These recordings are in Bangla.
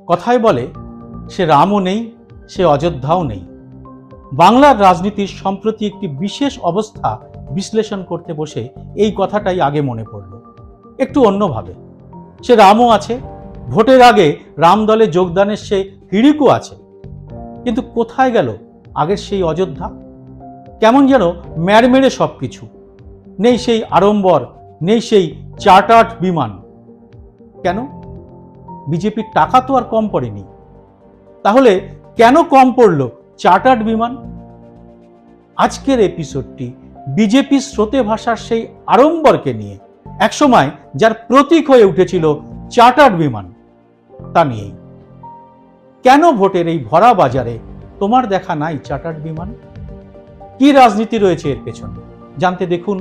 কথায় বলে সে রামও নেই, সে অযোধ্যাও নেই। বাংলার রাজনীতির সম্প্রতি একটি বিশেষ অবস্থা বিশ্লেষণ করতে বসে এই কথাটাই আগে মনে পড়ল, একটু অন্যভাবে। সে রামও আছে, ভোটের আগে রাম দলে যোগদানের সে হিড়িকও আছে, কিন্তু কোথায় গেল আগের সেই অযোধ্যা? কেমন যেন ম্যাড়মেড়ে সবকিছু। নেই সেই আড়ম্বর, নেই সেই চার্টার্ড বিমান। কেন? বিজেপির টাকা তো আর কম পড়েনি। তাহলে কেন কম পড়ল চার্টার্ড বিমান? আজকের এপিসোডটি বিজেপি স্রোতে ভাসার সেই আড়ম্বরকে নিয়ে, একসময় যার প্রতীক হয়ে উঠেছিল চার্টার্ড বিমান, তা নিয়েই। কেন ভোটের এই ভরা বাজারে তোমার দেখা নাই চার্টার্ড বিমান? কি রাজনীতি রয়েছে এর পেছনে জানতে দেখুন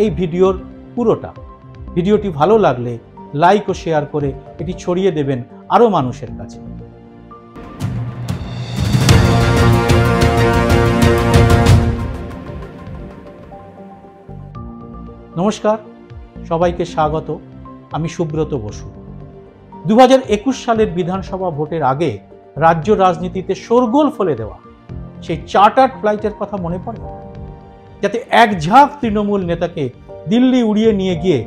এই ভিডিওর পুরোটা। ভিডিওটি ভালো লাগলে লাইক ও শেয়ার করে এটি ছড়িয়ে দেবেন আরো মানুষের কাছে। নমস্কার, সবাইকে স্বাগত। আমি সুব্রত বসু। 2021 সালের বিধানসভা ভোটের আগে রাজ্য রাজনীতিতে শোরগোল ফেলে দেওয়া সেই চার্টার্ড ফ্লাইটের কথা মনে পড়ে, যাতে এক ঝাঁক তৃণমূল নেতাকে দিল্লি উড়িয়ে নিয়ে গিয়ে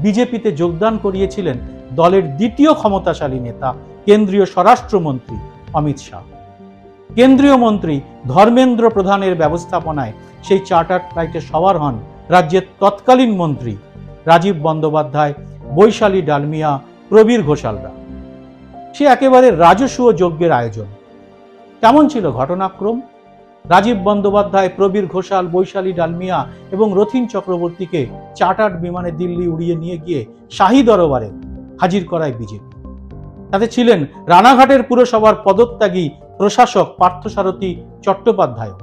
বিজেপিতে যোগদান করিয়েছিলেন দলের দ্বিতীয় ক্ষমতাশালী নেতা কেন্দ্রীয় স্বরাষ্ট্রমন্ত্রী অমিত শাহ। কেন্দ্রীয় মন্ত্রী ধর্মেন্দ্র প্রধানের ব্যবস্থাপনায় সেই চার্টার্ড ফ্লাইটে সওয়ার হন রাজ্যের তৎকালীন মন্ত্রী রাজীব বন্দ্যোপাধ্যায়, বৈশালী ডালমিয়া, প্রবীর ঘোষালরা। সে একেবারে রাজসূয় যজ্ঞের আয়োজন। কেমন ছিল ঘটনাক্রম? রাজীব বন্দ্যোপাধ্যায়, প্রবীর ঘোষাল, বৈশালী ডালমিয়া এবং রথীন চক্রবর্তীকে চার্টার্ড বিমানে দিল্লি উড়িয়ে নিয়ে গিয়ে শাহী দরবারে হাজির করায় বিজেপি। তাতে ছিলেন রানাঘাটের পুরসভার পদত্যাগী প্রশাসক পার্থসারথী চট্টোপাধ্যায়।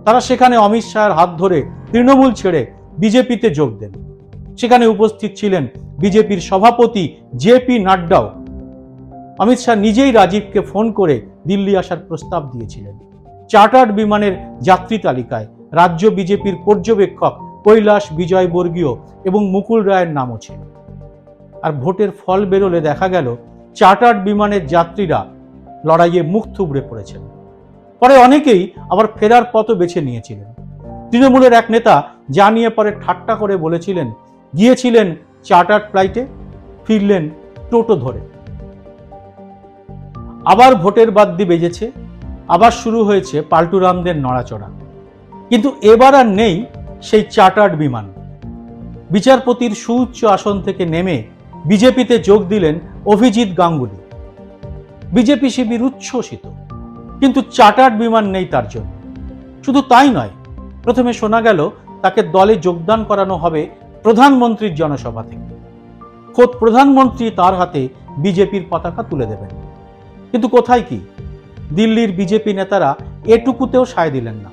তারা সেখানে অমিত শাহের হাত ধরে তৃণমূল ছেড়ে বিজেপিতে যোগ দেন। সেখানে উপস্থিত ছিলেন বিজেপির সভাপতি জেপি নাড্ডাও। অমিত শাহ নিজেই রাজীবকে ফোন করে দিল্লি আসার প্রস্তাব দিয়েছিলেন। চার্টার্ড বিমানের যাত্রী তালিকায় রাজ্য বিজেপির পর্যবেক্ষক কৈলাস বিজয়বর্গীয় এবং মুকুল রায়ের নামও ছিল। আর ভোটের ফল বেরোলে দেখা গেল চার্টার্ড বিমানের যাত্রীরা লড়াইয়ে মুখ থুবড়ে পড়েছেন। পরে অনেকেই আবার ফেরার পথও বেছে নিয়েছিলেন। তৃণমূলের এক নেতা যা নিয়ে পরে ঠাট্টা করে বলেছিলেন, গিয়েছিলেন চার্টার্ড ফ্লাইটে, ফিরলেন টোটো ধরে। আবার ভোটের বাদ্যি বেজেছে, আবার শুরু হয়েছে পাল্টুরামদের নড়াচড়া। কিন্তু এবার আর নেই সেই চার্টার্ড বিমান। বিচারপতির সুউচ্চ আসন থেকে নেমে বিজেপিতে যোগ দিলেন অভিজিৎ গাঙ্গুলি। বিজেপি শিবির উচ্ছ্বসিত, কিন্তু চার্টার্ড বিমান নেই তার জন্য। শুধু তাই নয়, প্রথমে শোনা গেল তাকে দলে যোগদান করানো হবে প্রধানমন্ত্রীর জনসভা থেকে। খোদ প্রধানমন্ত্রী তার হাতে বিজেপির পতাকা তুলে দেবেন। কিন্তু কোথায় কি, দিল্লির বিজেপি নেতারা এটুকুতেও সায় দিলেন না।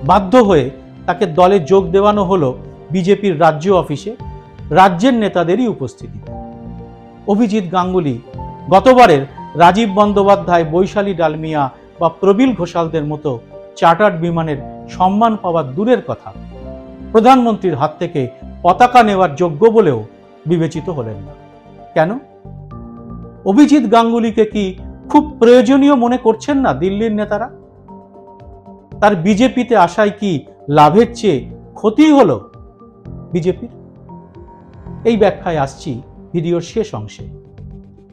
বাধ্য হয়ে তাকে দলে যোগ দেওয়ানো হলো বিজেপির রাজ্য অফিসে, রাজ্যের নেতাদেরই উপস্থিতিতে। অভিজিৎ গাঙ্গুলি গতবারের রাজীব বন্দ্যোপাধ্যায়, বৈশালী ডালমিয়া বা প্রবীর ঘোষালদের মতো চার্টার্ড বিমানের সম্মান পাওয়ার দূরের কথা, প্রধানমন্ত্রীর হাত থেকে পতাকা নেওয়ার যোগ্য বলেও বিবেচিত হলেন না। কেন? অভিজিৎ গাঙ্গুলিকে কি খুব প্রয়োজনীয় মনে করছেন না দিল্লির নেতারা? তার বিজেপিতে আসায় কি লাভের চেয়ে ক্ষতি হলো বিজেপির? এই ব্যাখ্যায় আসছি ভিডিওর শেষ অংশে।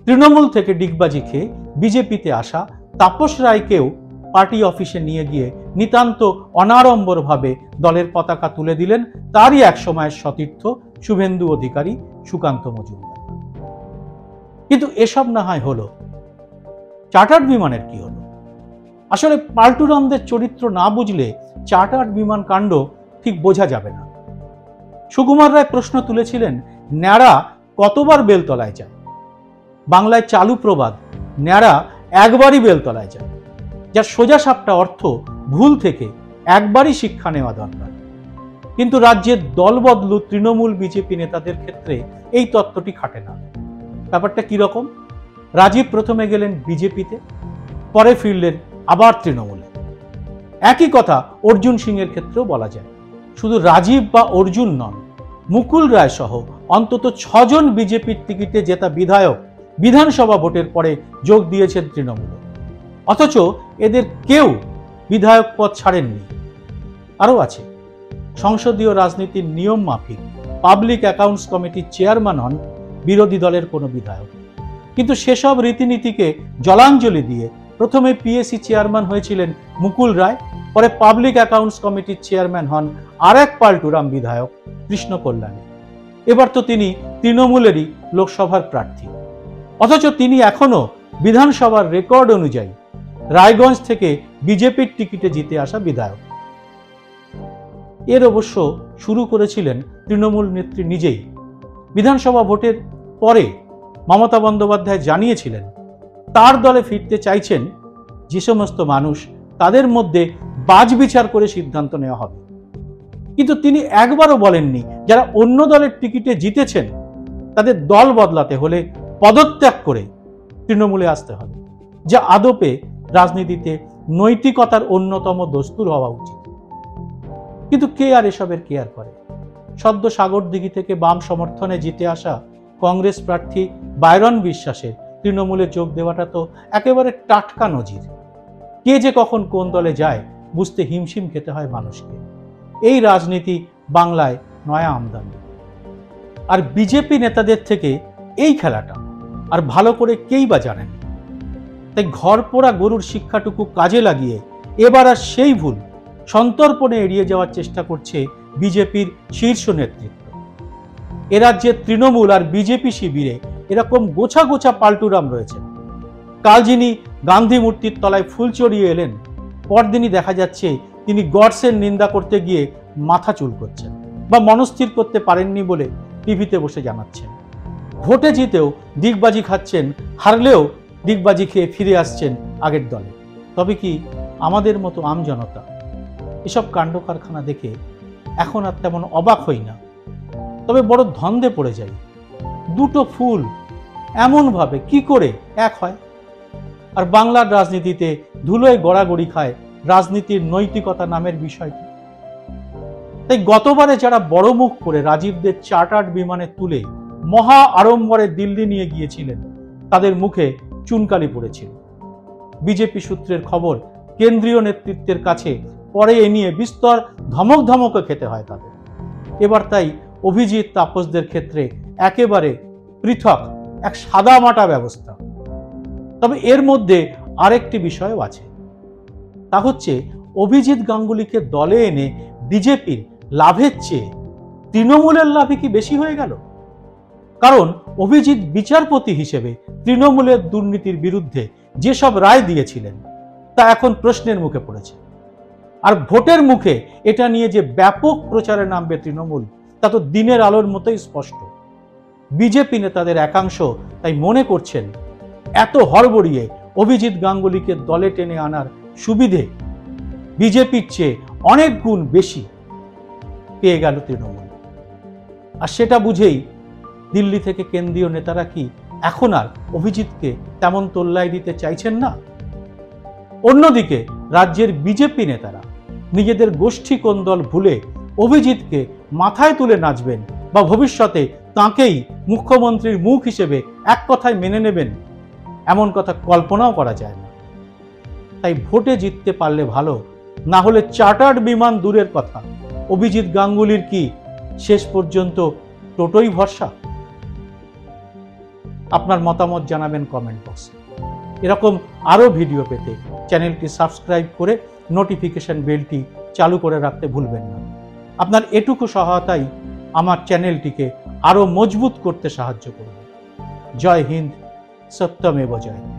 তৃণমূল থেকে ডিগবাজি খেয়ে বিজেপিতে আসা তাপস রায়কেও পার্টি অফিসে নিয়ে গিয়ে নিতান্ত অনাড়ম্বরভাবে দলের পতাকা তুলে দিলেন তারই এক সময়ের সতীর্থ শুভেন্দু অধিকারী, সুকান্ত মজুমদার। কিন্তু এসব না হয় হলো, চার্টার্ড বিমানের কি হলো? আসলে পাল্টুরামদের চরিত্র না বুঝলে চার্টার্ড বিমান কাণ্ড ঠিক বোঝা যাবে না। সুকুমার রায় প্রশ্ন তুলেছিলেন, ন্যাড়া কতবার বেলতলায় যায়? বাংলায় চালু প্রবাদ, ন্যাড়া একবারই বেলতলায় যায়, যার সোজা সাপটা অর্থ ভুল থেকে একবারই শিক্ষা নেওয়া দরকার। কিন্তু রাজ্যের দলবদলু তৃণমূল বিজেপি নেতাদের ক্ষেত্রে এই তত্ত্বটি খাটে না। ব্যাপারটা কিরকম? রাজীব প্রথমে গেলেন বিজেপিতে, পরে ফিরলেন আবার তৃণমূলে। একই কথা অর্জুন সিং এর ক্ষেত্রেও বলা যায়। শুধু রাজীব বা অর্জুন নন, মুকুল রায় সহ অন্তত 6 জন বিজেপির টিকিটে জেতা বিধায়ক বিধানসভা ভোটের পরে যোগ দিয়েছেন তৃণমূলে, অথচ এদের কেউ বিধায়ক পদ ছাড়েননি। আরও আছে, সংসদীয় রাজনীতির নিয়ম মাফিক পাবলিক অ্যাকাউন্টস কমিটির চেয়ারম্যান হন বিরোধী দলের কোনো বিধায়ক, কিন্তু সেসব রীতিনীতিকে জলাঞ্জলি দিয়ে প্রথমে পিএসসি চেয়ারম্যান হয়েছিলেন মুকুল রায়, পরে পাবলিক অ্যাকাউন্টস কমিটির চেয়ারম্যান হন আরেক পাল্টুরাম বিধায়ক কৃষ্ণ কল্যাণী। এবার তো তিনি তৃণমূলেরই লোকসভার প্রার্থী, অথচ তিনি এখনো বিধানসভার রেকর্ড অনুযায়ী রায়গঞ্জ থেকে বিজেপির টিকিটে জিতে আসা বিধায়ক। এর অবশ্য শুরু করেছিলেন তৃণমূল নেত্রী নিজেই। বিধানসভা ভোটের পরে মমতা বন্দ্যোপাধ্যায় জানিয়েছিলেন তার দলে ফিরতে চাইছেন যে সমস্ত মানুষ, তাদের মধ্যে বাছবিচার করে সিদ্ধান্ত নেওয়া হবে। কিন্তু তিনি একবারও বলেননি যারা অন্য দলের টিকিটে জিতেছেন তাদের দল বদলাতে হলে পদত্যাগ করে তৃণমূলে আসতে হবে, যা আদপে রাজনীতিতে নৈতিকতার অন্যতম দস্তুর হওয়া উচিত। কিন্তু কে আর এসবের কেয়ার করে? সদ্য সাগরদিঘি থেকে বাম সমর্থনে জিতে আসা কংগ্রেস প্রার্থী বাইরন বিশ্বাসের তৃণমূলে যোগ দেওয়াটা তো একেবারে টাটকা নজির। কে যে কখন কোন দলে যায় বুঝতে হিমশিম খেতে হয় মানুষকে। এই রাজনীতি বাংলায় নয়া আমদানি। আর বিজেপি নেতাদের থেকে এই খেলাটা আর ভালো করে কেই বা জানেন। তাই ঘর পোড়া গরুর শিক্ষাটুকু কাজে লাগিয়ে এবার আর সেই ভুল সন্তর্পণে এড়িয়ে যাওয়ার চেষ্টা করছে বিজেপির শীর্ষ নেতৃত্ব। এ রাজ্যে তৃণমূল আর বিজেপি শিবিরে এরকম গোছা গোছা পাল্টুরাম রয়েছেন। কাল যিনি গান্ধী মূর্তির তলায় ফুল চড়িয়ে এলেন, পরদিনই দেখা যাচ্ছে তিনি গডসের নিন্দা করতে গিয়ে মাথা চুল করছেন বা মনস্থির করতে পারেননি বলে টিভিতে বসে জানাচ্ছেন। ভোটে জিতেও দিগবাজি খাচ্ছেন, হারলেও দিগবাজি খেয়ে ফিরে আসছেন আগের দলে। তবে কি আমাদের মতো আমজনতা এসব কাণ্ড কারখানা দেখে এখন আর তেমন অবাক হই না, তবে বড় ধন্দে পড়ে যাই। দুটো ফুল এমনভাবে কি করে এক হয়? আর বাংলার রাজনীতিতে ধুলোয় গড়াগড়ি খায় রাজনীতির নৈতিকতা নামের বিষয়টি। তাই গতবারে যারা বড় মুখ করে রাজীবদের চার্টার্ড বিমানে তুলে মহা আড়ম্বরে দিল্লি নিয়ে গিয়েছিলেন, তাদের মুখে চুনকালি পড়েছিল। বিজেপি সূত্রের খবর, কেন্দ্রীয় নেতৃত্বের কাছে পরে এ নিয়ে বিস্তর ধমক ধমকও খেতে হয় তাদের। এবার তাই অভিজিৎ তাপসদের ক্ষেত্রে একেবারে পৃথক এক সাদামাটা ব্যবস্থা। তবে এর মধ্যে আরেকটি বিষয়ও আছে, তা হচ্ছে অভিজিৎ গাঙ্গুলিকে দলে এনে বিজেপির লাভের চেয়ে তৃণমূলের লাভই কি বেশি হয়ে গেল? কারণ অভিজিৎ বিচারপতি হিসেবে তৃণমূলের দুর্নীতির বিরুদ্ধে যেসব রায় দিয়েছিলেন তা এখন প্রশ্নের মুখে পড়েছে। আর ভোটের মুখে এটা নিয়ে যে ব্যাপক প্রচারে নামবে তৃণমূল, তা তো দিনের আলোর মতোই স্পষ্ট। বিজেপি নেতাদের একাংশ তাই মনে করছেন এত হড়বড়িয়ে অভিজিৎ গাঙ্গুলিকে দলে টেনে আনার সুবিধে বিজেপির চেয়ে অনেক গুণ বেশি পেয়ে গেল তৃণমূল। আর সেটা বুঝেই দিল্লি থেকে কেন্দ্রীয় নেতারা কি এখন আর অভিজিৎকে তেমন তোল্লাই দিতে চাইছেন না? অন্যদিকে রাজ্যের বিজেপি নেতারা নিজেদের গোষ্ঠী কোন্দল ভুলে অভিজিৎকে মাথায় তুলে নাচবেন বা ভবিষ্যতে তাঁকেই মুখ্যমন্ত্রীর মুখ হিসেবে এক কথায় মেনে নেবেন, এমন কথা কল্পনাও করা যায় না। তাই ভোটে জিততে পারলে ভালো, না হলে চার্টার্ড বিমান দূরের কথা, অভিজিৎ গাঙ্গুলির কি শেষ পর্যন্ত টোটোই ভরসা? আপনার মতামত জানাবেন কমেন্ট বক্সে। এরকম আরও ভিডিও পেতে চ্যানেলটি সাবস্ক্রাইব করে নোটিফিকেশন বেলটি চালু করে রাখতে ভুলবেন না। আপনার এটুকু সহায়তাই আমার চ্যানেলটিকে আরও মজবুত করতে সাহায্য করবে। জয় হিন্দ, সত্যমেব জয়তে।